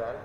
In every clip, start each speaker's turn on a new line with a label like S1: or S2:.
S1: 12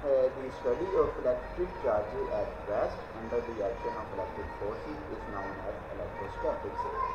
S1: the study of electric charges at rest under the action of electric forces is known as electrostatics।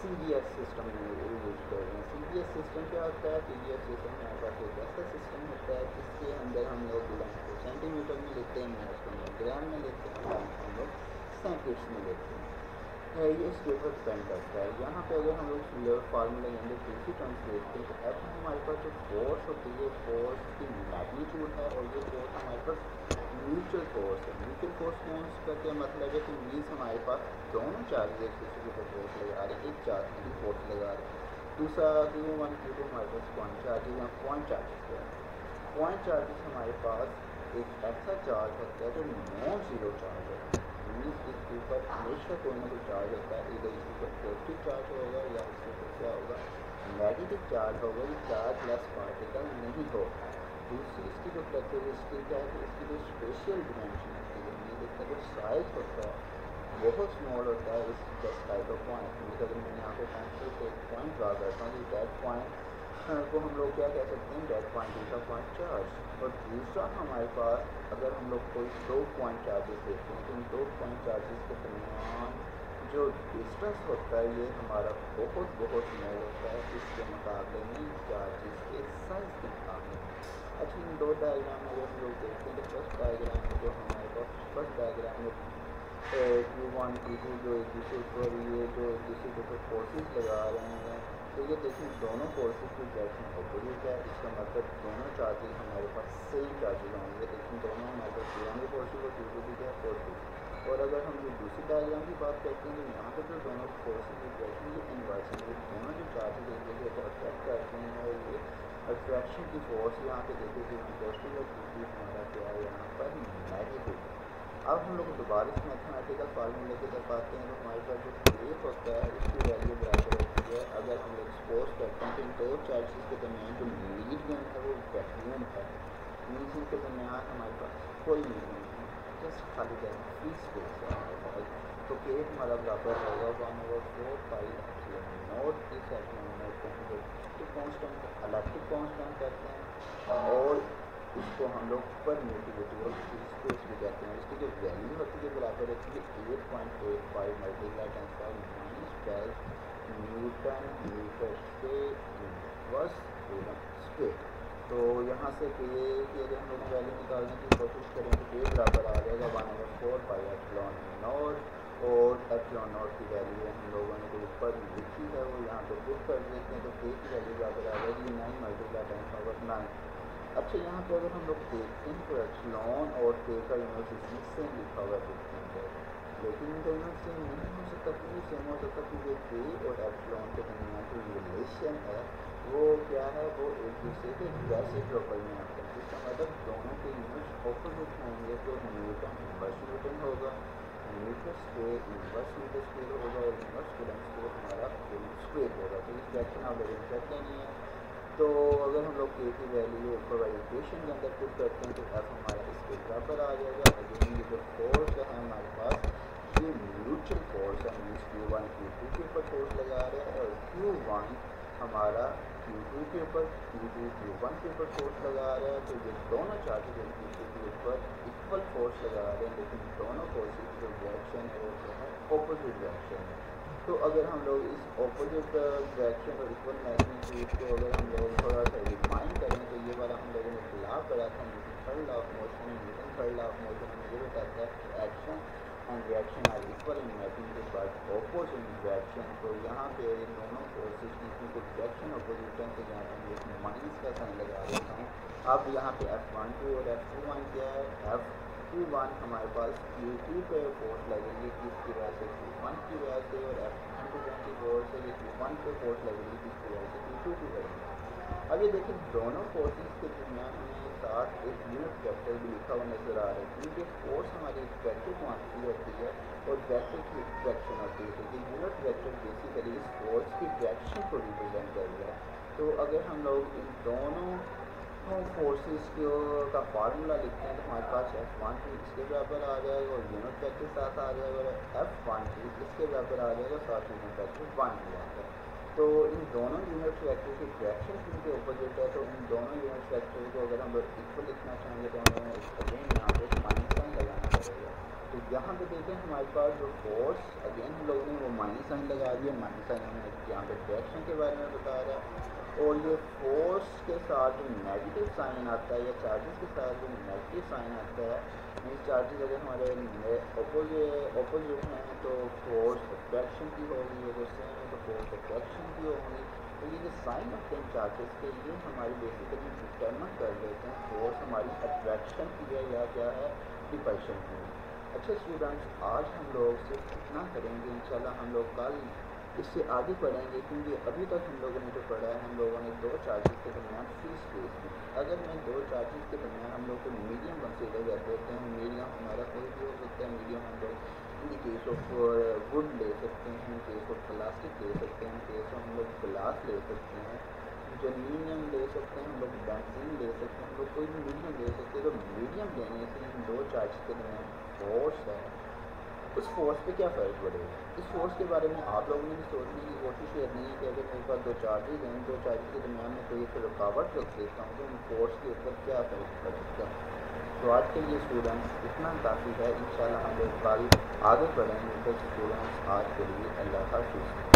S1: CDS system use کر رہے ہیں. CDS system کیا ہوتا ہے؟ CDS system ہمارے پاس ایک ایسا سسٹم ہوتا ہے جس کے اندر ہم لوگ لینتھ کو سینٹی میٹر میں لیتے ہیں, مائنس کو ہم لوگ گرام میں لیتے ہیں, لینتھ ہم لوگ سینٹیمیٹر میں لیتے ہیں. یہ اس کے اوپر ڈپینڈ کرتا ہے. یہاں پہ اگر ہم لوگ فارمولا کے اندر دوسری ٹرمس دیکھتے ہیں تو ایف ہمارے پاس جو فورس ہوتی ہے فورس کی میگنیچیوڈ ہے, اور یہ فورس ہمارے پاس میوچل فورس ہے. میوچل فورس کون کا کیا مطلب ہے کہ مینس ہمارے پاس دونوں چارجز ایک دوسرے کے اوپر فورس لگا رہے ہیں, ایک چارج کی فورس لگا رہے ہیں, دوسرا Q1 Q2 ہمارے پاس پوائنٹ چارجز ہیں. پوائنٹ چارجز کیا ہے؟ پوائنٹ چارجز ہمارے پاس ایک ایسا چارج ہوتا ہے جو نان زیرو چارج ہوتا ہے. مینس اس کے اوپر ہمیشہ کوئی نہ کوئی چارج ہوتا ہے, ادھر اس کے اوپر پازیٹیو چارج ہوگا یا اس کے اوپر کیا ہوگا نیگیٹو چارج ہوگا. یہ چارج لیس پارٹیکل نہیں ہوتا. دوسری اس کی جو کریکٹرسٹک ہے کہ اس کی جو اسپیشل ڈائمینشن ہوتی ہے, مینس اس کا جو سائز ہوتا ہے بہت اسمال ہوتا ہے. اس just type of point, means اگر میں یہاں پہ پینسل سے ایک پوائنٹ ڈرا کرتا ہوں تو ڈیٹ پوائنٹ کو ہم لوگ کیا کہہ سکتے ہیں, that point is a point charge. اور دوسرا ہمارے پاس اگر ہم لوگ کوئی دو پوائنٹ چارجز دیکھتے ہیں تو ان دو پوائنٹ چارجز کے درمیان جو ڈسٹینس ہوتا ہے یہ ہمارا بہت اسمال ہوتا ہے اس کے مقابلے میں, چارجز کے سائز کے مقابلے میں. اچھا ان دو ڈائیگرام میں اگر ہم لوگ دیکھتے ہیں تو فرسٹ ڈائیگرام میں جو ہمارے پاس فرسٹ ڈائیگرام میں Q1 Q2 جو ایک دوسرے پر یہ جو ایک دوسرے کے اوپر فورسز لگا رہے ہیں, تو یہ دیکھیں دونوں فورسز کی ڈائریکشن اپوزٹ ہے. اس کا مطلب دونوں چارجز ہمارے پاس سیم چارجز ہوں گے. دیکھیں دونوں ہمارے پاس Q1 بھی پازیٹیو اور Q2 بھی کیا ہے پازیٹیو. اور اگر ہم جو دوسری ڈائیگرام کی بات کرتے ہیں تو یہاں پہ جو دونوں فورسز کی ڈائریکشن یہ انورس ہے. یہ دونوں جو چارجز ایک دوسرے کو اٹریکٹ کرتے ہیں اور یہ اٹریکشن کی فورس یہاں پہ دیکھیں کہ پازیٹیو اور Q2 ہمارا کیا ہے یہاں پر نیگیٹو. اب ہم لوگ دوبارہ اس میتھمیٹیکل فارمولے کی طرف آتے ہیں تو ہمارے پاس جو K ہوتا ہے اس کی ویلیو برابر ہوتی ہے, اگر ہم لوگ سپوز کرتے ہیں کہ ان دو چارجز کے درمیان جو میڈیم ہے وہ ویکیوم ہے, مینس ان کے درمیان ہمارے پاس کوئی میڈیم نہیں, جسٹ خالی فری اسپیس ہے ہمارے پاس. تو K ہمارا برابر ہوگا 1/4 پائی ایپسلون نوٹ. اس ایپسلون نوٹ کو ہم لوگ کانسٹنٹ الیکٹرک کانسٹنٹ کہتے ہیں, اور اس کو ہم لوگ پرمیٹیوٹی اور فری اسپیس بھی کہتے ہیں. اس کی جو ویلیو ہوتی ہے برابر ہوتی ہے 8.85 ملٹیپلائی 10⁻12 نیوٹن میٹر سے انورس کولم اسکوئر. تو یہاں سے K کی اگر ہم لوگ ویلیو نکالنے کی کوشش کریں تو K برابر آ جائے گا 1/4 پائی ایپسلون نوٹ, اور ایپسلون نوٹ کی ویلیو ہم لوگوں نے جو اوپر لکھی ہے وہ یہاں پہ پٹ کر دیتے ہیں. تو K کی ویلیو برابر آ جائے گی 9 ملٹیپلائی 10⁻9. اچھا یہاں پہ اگر ہم لوگ دیکھتے ہیں تو ایپسلون اور K کا یونٹ اس میں سیم لکھا ہوا دیکھتے ہیں, لیکن ان کا یونٹ سیم نہیں ہو سکتا. کیوں سیم ہو سکتا؟ کیونکہ K اور ایپسلون کے درمیان جو ریلیشن ہے وہ کیا ہے, وہ ایک دوسرے کے ویسے پراپر میں آتے ہیں. اس کا مطلب دونوں کے یونٹس اپوزٹ ہوں گے تو نیوٹن انورس نیوٹن ہوگا, metre square inverse metre square ہوگا, اور انورس کولم اسکوئر ہمارا کولم اسکوئر ہوگا. تو اس ریئیکشن آپ لوگوں نے چیک کرنی ہے. تو اگر ہم لوگ K کی ویلیو اوپر والی ایکویشن کے اندر پٹ کرتے ہیں تو F ہمارا اس کے برابر آ جائے گا. اگین یہ جو فورس ہے ہمارے پاس یہ میوچل فورس ہے, مینس Q1 Q2 کے اوپر فورس لگا رہا ہے, اور Q1 ہمارا Q2 کے اوپر Q2 Q1 کے اوپر فورس لگا رہا ہے. تو یہ دونوں چارجز ایک دوسرے کے اوپر ایکول فورس لگا رہے ہیں, لیکن دونوں فورسز کی جو ڈائریکشن ہے وہ کیا ہے, اپوزٹ ڈائریکشن ہے. تو اگر ہم لوگ اس اپوزٹ ڈائریکشن اور ایکول میگنیٹیوڈ کو اگر ہم لوگ تھوڑا سا ڈیفائن کریں تو یہ والا ہم لوگوں نے ایک لا پڑھا تھا, Newton third law of motion. Newton third law of motion ہمیں یہ بتاتا ہے کہ action and reaction are equal in magnitude but opposite in direction. تو یہاں پہ ان دونوں فورسز کی کیونکہ ڈائریکشن اپوزٹ ہے تو یہاں پہ ہم ایک مائنس کا سائن لگا دیتا ہوں. اب یہاں پہ F12 اور F21 کیا ہے, F21 ہمارے پاس Q2 پہ فورس لگے گی جس کی وجہ سے Q1 کی وجہ سے, اور F12 کی فورس ہے یہ Q1 پہ فورس لگے گی جس کی وجہ سے Q2 کی وجہ سے. اب یہ دیکھیں دونوں فورسز کے درمیان ہمیں ساتھ ایک یونٹ ویکٹر بھی لکھا ہوا نظر آ رہا ہے, کیونکہ فورس ہماری ایک ویکٹر کوانٹٹی ہوتی ہے اور ویکٹر کی ڈائریکشن ہوتی ہے. تو یہ یونٹ ویکٹر بیسیکلی اس فورس کی ڈائریکشن کو ریپرزینٹ کر رہا ہے. تو اگر ہم لوگ ان دونوں فورسز کا فارمولا لکھتے ہیں تو ہمارے پاس F12 اس کے برابر آ جائے گا اور یونٹ ویکٹر ساتھ آ جائے گا, اور F12 اس کے برابر آ جائے گا ساتھ یونٹ ویکٹر 1 کے برابر. تو ان دونوں یونٹ ویکٹر کی ڈائریکشن کیونکہ اپوزٹ ہے, تو ان دونوں یونٹ ویکٹر کو اگر ہم لوگ ایکول لکھنا چاہیں گے تو ہمیں اگین یہاں پہ ایک مائنس سائن لگانا پڑے گا. تو تو یہاں پہ دیکھیں ہمارے پاس جو فورس اگین ہم لوگوں نے وہ مائنس سائن لگا دیا، مائنس سائن ہمیں یہاں پہ ڈائریکشن کے بارے میں بتا رہا ہے، اور یہ فورس کے ساتھ جو نیگیٹو سائن آتا ہے یا چارجز کے ساتھ جو نیگیٹو سائن آتا ہے، مینس چارجز اگر ہمارے اپوزٹ ہیں تو فورس اٹریکشن کی ہوگی، اگر سیم ہے تو فورس اٹریکشن کی ہوگی. تو یہ جو سائن آتے ہیں چارجز کے یہ ہماری بیسیکلی ڈٹرمن کر دیتے ہیں فورس ہماری اٹریکشن کی ہے یا کیا ہے ریپلشن کی. اچھا اسٹوڈنٹس، آج ہم لوگ صرف اتنا کریں گے، انشاءاللہ ہم لوگ کل اس سے آگے پڑھیں گے، کیونکہ ابھی تک ہم لوگوں نے جو پڑھا ہے ہم لوگوں نے دو چارجز کے درمیان فری اسپیس دی. اگر میں دو چارجز کے درمیان ہم لوگ کو میڈیم کنسیڈر کر دیتے ہیں، میڈیم ہمارا کوئی بھی ہو سکتا ہے، میڈیم ہم لوگ ان دی کیس آف ووڈ لے سکتے ہیں، ان کیس آف پلاسٹک لے سکتے ہیں، ان کیس آف ہم لوگ گلاس لے سکتے ہیں، جرمینیم لے سکتے ہیں، ہم لوگ بینزین لے سکتے ہیں، ہم لوگ کوئی بھی میڈیم لے سکتے ہیں. تو میڈیم لینے سے ان دو چارجز کے درمیان فورس ہے، اس فورس پہ کیا فرق پڑے گا. اس فورس کے بارے میں آپ لوگوں نے بھی سوچنے کی کوشش کرنی ہے کہ اگر میرے پاس دو چارجز ہیں، دو چارجز کے درمیان میں کوئی ایک رکاوٹ رکھ دیتا ہوں تو ان فورس کے اوپر کیا فرق پڑ سکتا ہے. تو آج کے لیے اسٹوڈنٹس اتنا کافی ہے، انشاءاللہ ہم لوگ کل آگے بڑھیں گے. تو اسٹوڈنٹس آج کے لیے اللہ حافظ.